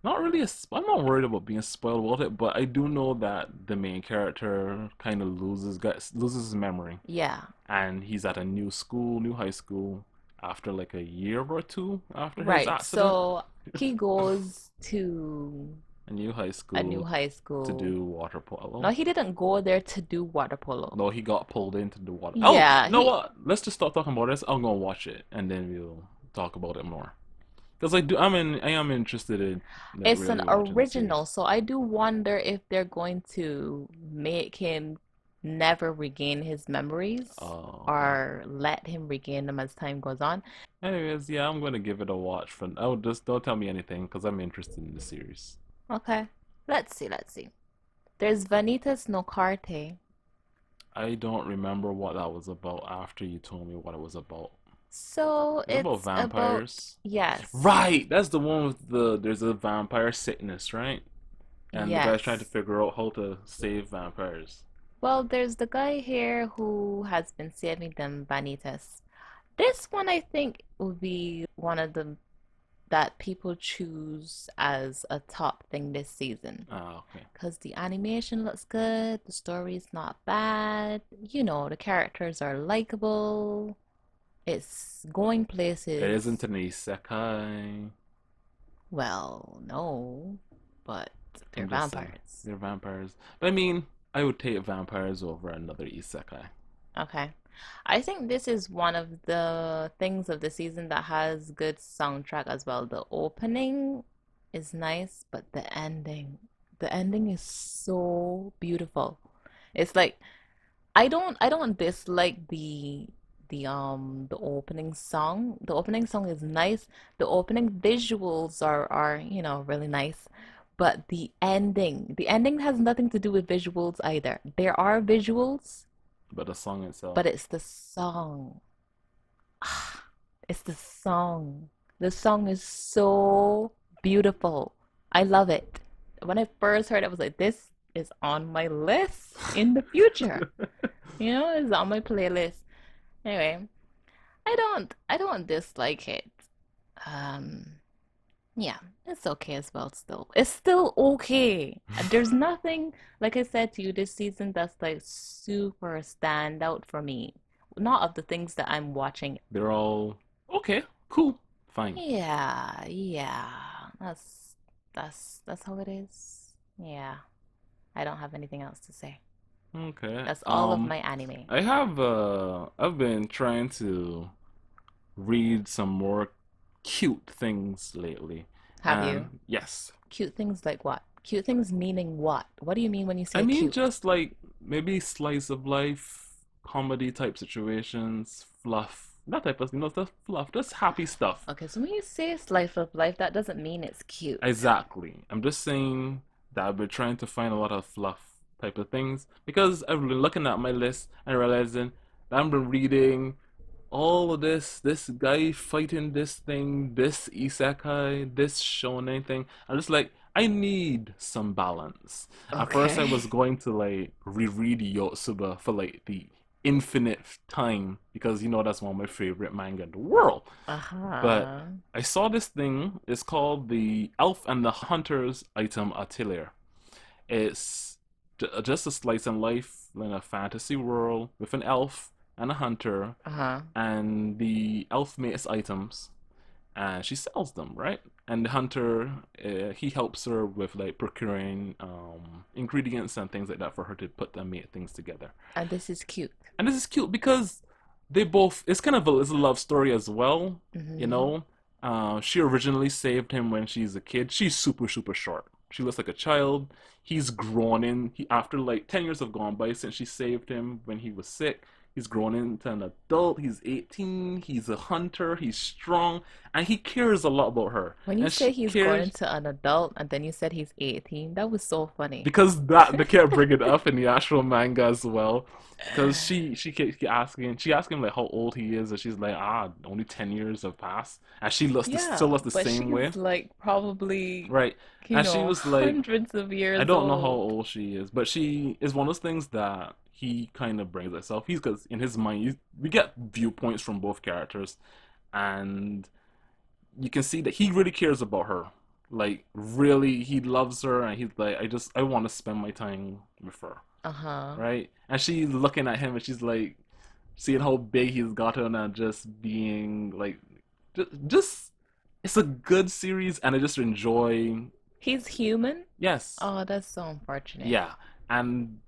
Not really. I'm not worried about being spoiled about it, but I do know that the main character kind of loses his memory, Yeah, and he's at a new school, new high school, after like a year or two after his right. accident. So he goes to A new high a new school high to school. do water No, polo. he didn't go there to do water polo. No, he got pulled into the water. Oh, Yeah, you know he. what? Let's just stop talking about this. I'm gonna watch it, and then we'll talk about it more. Because I am interested in like It's an really watching the original, series. so I do wonder if they're going to make him never regain his memories Oh, okay. or let him regain them as time goes on. Anyways, yeah, I'm gonna give it a watch. From oh, just don't tell me anything because I'm interested in the series. Okay, let's see. There's Vanitas no Carte. I don't remember what that was about after you told me what it was about. So Is it about it's about, vampires? yes, Right, that's the one with there's a vampire sickness, right? And the guy's trying to yes. figure out how to save vampires. Well, there's the guy here who has been saving them Vanitas. This one I think would be one of the that people choose as a top thing this season. Ah, okay. Because the animation looks good, the story is not bad, you know, the characters are likable, it's going It isn't places. an isekai. Well, no, but they're I'm just saying. vampires. They're vampires. But I mean, I would take vampires over another isekai. Okay. I think this is one of the things of the season that has good soundtrack as well. The opening is nice, but the ending is so beautiful. It's like I don't dislike the opening song. The opening song is nice. The opening visuals are, you know, really nice. But the ending has nothing to do with visuals either. There are visuals, But the song itself. but it's the song. It's the song. The song is so beautiful. I love it. When I first heard it, I was like, this is on my list in the future. You know, it's on my playlist. Anyway, I don't dislike it. Um, yeah, it's okay as well still. It's still okay. There's nothing, like I said to you, this season that's like super standout for me. Not of the things that I'm watching. They're all okay, cool, fine. Yeah, yeah. That's how it is. Yeah. I don't have anything else to say. Okay. That's all of my anime. I've been trying to read some more cute things lately. Have you? And yes, Cute things like what? Cute things meaning what? What do you mean when you I say mean cute? just like maybe slice of life, comedy type situations, fluff, that type of just fluff, just happy stuff. Okay, so when you say slice of life, that doesn't mean it's cute. Exactly. I'm just saying that I've been trying to find a lot of fluff type of things because I've been looking at my list and realizing that I've been reading all of this guy fighting this thing, this isekai, this shonen thing. I'm just like, I need some balance. At first, I was Okay. going to like reread Yotsuba for like the infinite time because that's one of my favorite manga in the world. But Uh-huh. I saw this thing. It's called the Elf and the Hunter's Item Atelier. It's just a slice in life in a fantasy world with an elf and a hunter, Uh-huh. and the elf makes items and she sells them, right? And the hunter, he helps her with like procuring ingredients and things like that for her to put and make things together. And this is cute. And this is cute because they both, it's kind of it's a love story as well, you Mm-hmm. know. She originally saved him when she's a kid. She's super super short. She looks like a child. He's grown in. He after like 10 years have gone by since she saved him when he was sick. He's grown into an adult. He's 18. He's a hunter. He's strong, and he cares a lot about her, When you and say she he's grown cares into an adult and then you said he's 18, that was so funny. because that they can't bring it up in the actual manga as well. Because she keeps asking, she asks him like how old he is, and she's like, only 10 years have passed, and she looks still Yeah, looks the but same way, she's like probably, right? And she was like, hundreds of I years don't know how old. old she is, but she is one of those things that he kind of brings herself. He's because in his mind, we get viewpoints from both characters, and you can see that he really cares about her. Like really, he loves her, and he's like, I want to spend my time with her, Uh-huh. right? And she's looking at him, and she's like, seeing how big he's gotten, and just being like, just it's a good series, and I just enjoy. He's human? Yes, Oh, that's so unfortunate. yeah, and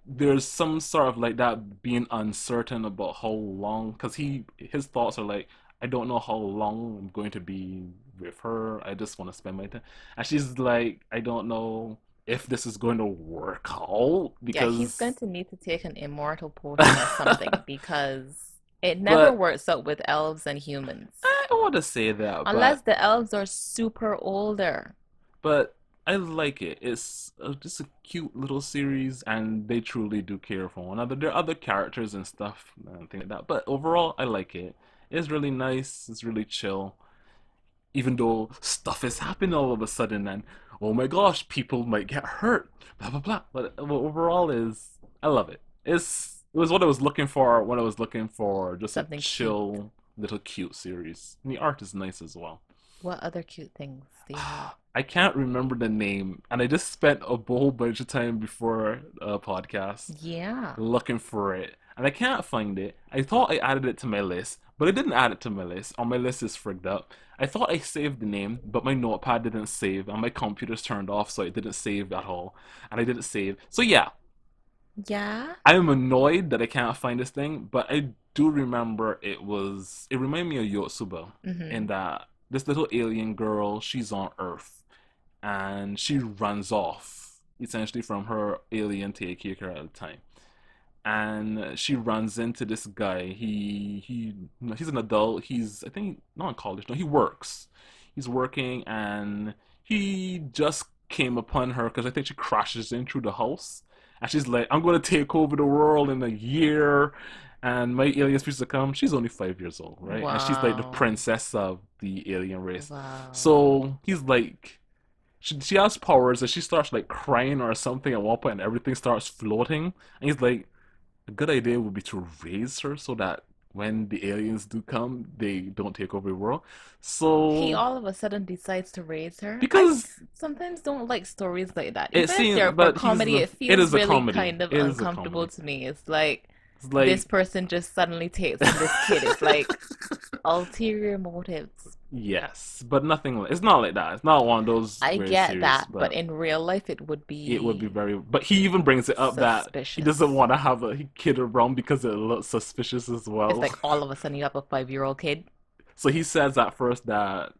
there's some sort of like that being uncertain about how long, because his thoughts are like, I don't know how long I'm going to be with her. I just want to spend my time, and she's like, I don't know if this is going to work out Yeah, he's going because, to need to take an immortal potion or something because it never but works out with elves and humans. I don't want to say that, Unless the elves are super older. but I like it. It's just a cute little series, and they truly do care for one another. There are other characters and stuff and things like that, but overall, I like it. It's really nice. It's really chill. Even though stuff is happening all of a sudden, and oh my gosh, people might get hurt. Blah blah blah. But overall, is I love it. It was what I was looking for when I was looking for just a Something cute. chill little cute series. And the art is nice as well. What other cute things do you have? I can't remember the name, and I just spent a whole bunch of time before a podcast Yeah. looking for it, and I can't find it. I thought I added it to my list, but I didn't add it to my list, or my list is frigged up. I thought I saved the name, but my notepad didn't save, and my computer's turned off, so it didn't save at all, and I didn't save. So yeah, Yeah? I'm annoyed that I can't find this thing, but I do remember it reminded me of Yotsuba Mm-hmm. in that this little alien girl, she's on Earth and she runs off essentially from her alien caretaker at the time. And she runs into this guy. He's an adult. He's, I think, not in college. No, he works. He's working, and he just came upon her because I think she crashes in through the house, and she's like, "I'm going to take over the world in a year." And my alien species to come. She's only 5 years old, right? And she's like the Wow. princess of the alien race. Wow. So he's like, she has powers, and she starts like crying or something at one point, and everything starts floating. And he's like, a good idea would be to raise her so that when the aliens do come, they don't take over the world. He So all of a sudden decides to raise her. because Sometimes don't like stories like that. it Even if seems, they're for but comedy, it it feels is a really comedy. kind of It is a uncomfortable comedy. to me. It's like It's this like person just suddenly takes on this kid. It's like ulterior motives. yes, but nothing. It's not like that. It's not one of those I weird get series, that, but but in real life, it would it would be be very. But he even brings it up that he doesn't suspicious. want to have a kid around because it looks suspicious as It's well. like all of a sudden you have a 5-year-old kid. So he says at first that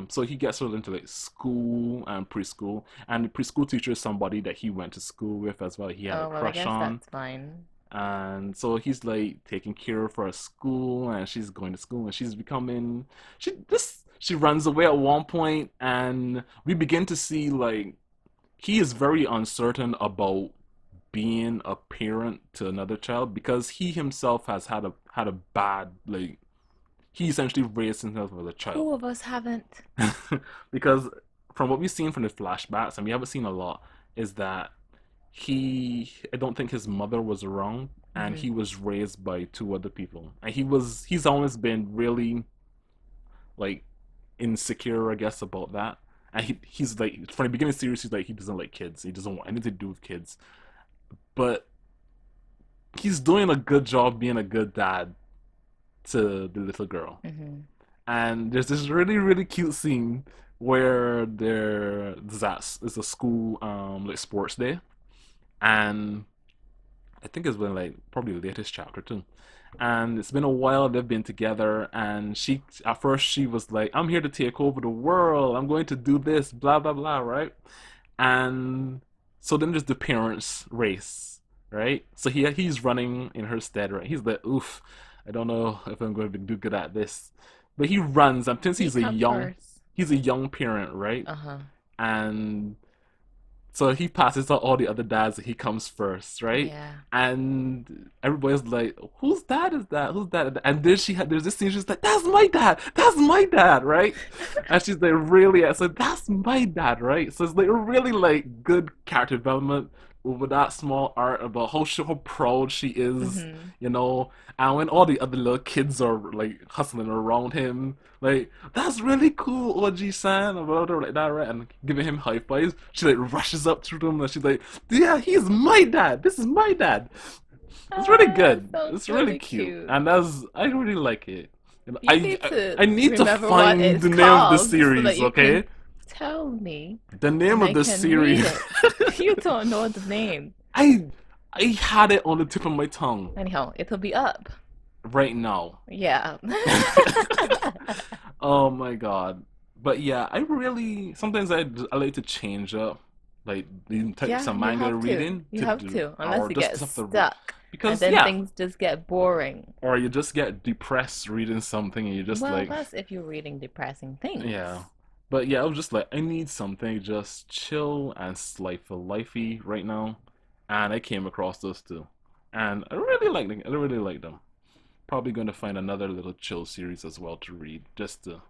so he gets her into like school and preschool, and the preschool teacher is somebody that he went to school with as well. He had a Oh, well, I crush guess on, that's fine. and so he's like taking care of her at school, and she's going to school, and she's becoming she runs away at one point, and we begin to see like he is very uncertain about being a parent to another child because he himself has had a bad like he essentially raised himself as a child. Who of us haven't? Because from what we've seen from the flashbacks, and we haven't seen a lot, is that I don't think his mother was around, and Hmm. he was raised by two other people, and he's always been really like insecure, I guess, about that. And he's like from the beginning of the series, he's like he doesn't like kids, he doesn't want anything to do with kids, but he's doing a good job being a good dad to the little girl. Hmm. And there's this really really cute scene where there's a school like sports day, and I think it's been like probably the latest chapter too, and it's been a while they've been together, and she at first she was like, I'm here to take over the world, I'm going to do this blah blah blah, right? And so then there's the parents race, right? So he's running in her stead, right? He's like, oof, I don't know if I'm going to do good at this, but he runs. And since He come first. he's a young parent, right? Uh-huh. And so he passes out all the other dads. He comes first, right? Yeah. And everybody's like, "Whose dad is that? Whose dad?" And then there's this scene. She's like, "That's my dad. That's my dad, right?" And she's like, "Really?" I said, "That's my dad, right?" So it's like a really like good character development with that small art about how proud she is, Mm-hmm. you know. And when all the other little kids are like hustling around him, like that's really cool, OG san, about her like that, right? And giving him high fives. She like rushes up to them and she's like, "Yeah, he's my dad. This is my dad." It's really Ah, good. sounds It's really really cute, cute. and that's I really like it. You know, You need to I need to remember what find it's the name of the called so that series, you can okay? tell me The name and of I the can read series. it. You don't know the name. I I had it on the tip of my tongue Anyhow, it'll be up. right now. Yeah. Oh my god. But yeah, I really sometimes I like to change up like the types Yeah, of you manga have to. reading You to have do to, unless or you just get stuff stuck and because then yeah, things just get boring. or you just get depressed reading something and you just Well, like that's if you're reading depressing things. yeah. But yeah, I was just like I need something just chill and lifey right now. And I came across those two. And I really like them. I really like them. Probably going to find another little chill series as well to read just to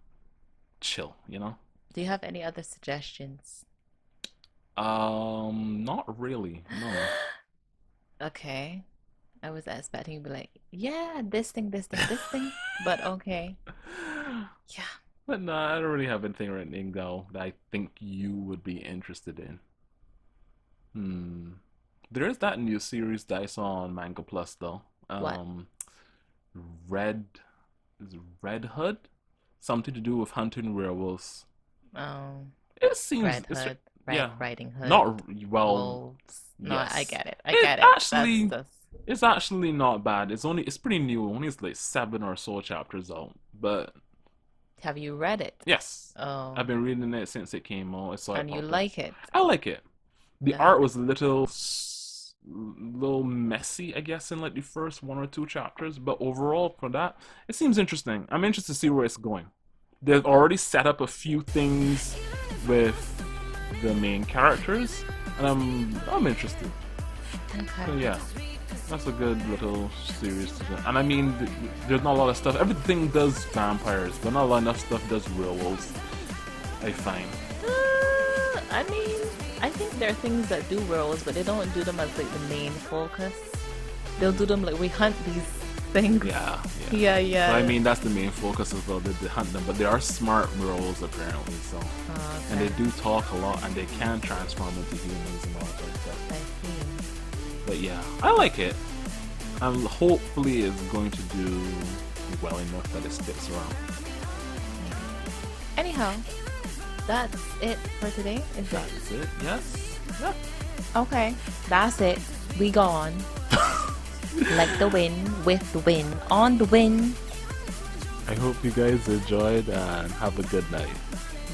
chill, you know? Do you have any other suggestions? Not really. No. Okay. I was expecting you to be like, yeah, this thing, this thing, this thing. But okay. Yeah. But no, I don't really have anything right now that I think you would be interested in. Hmm. There is that new series that I saw on Manga Plus though. What? Red is it Red Hood? Something to do with hunting werewolves. Um, It seems Red it's Hood, Red yeah, Riding Hood, not well. wolves. No, I Yes, get it. I it get it. That's actually just. it's actually not bad. It's pretty new. Only it's like 7 or so chapters out. But Have you read it? yes, Oh, I've been reading it since it came out. I saw it and you pop up. like it? I like it. The Uh, art was a little messy, I guess, in like the first 1 or 2 chapters. But overall, for that, it seems interesting. I'm interested to see where it's going. They've already set up a few things with the main characters, and I'm interested. okay. So yeah, that's a good little series to do. And I mean, there's not a lot of stuff. Everything does vampires, but not a lot enough stuff does werewolves. I find. I mean, I think there are things that do roles, but they don't do them as like the main focus. They'll do them like we hunt these things. Yeah, yeah. Yeah, But I yeah. mean, that's the main focus as well. They hunt them, but they are smart werewolves apparently. So, Oh, and they okay. do talk a lot, and they can transform into humans and all that sort of I stuff. see. But yeah, I like it. And hopefully, it's going to do well enough that it sticks around. Anyhow, that's it for today, is it? That's it. Yes. Yeah. Okay, that's it. We gone. Like the wind, with the wind, on the wind. I hope you guys enjoyed and have a good night.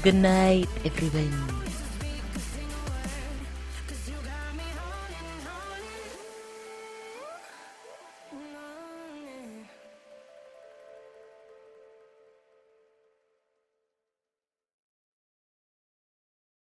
Good night, everyone.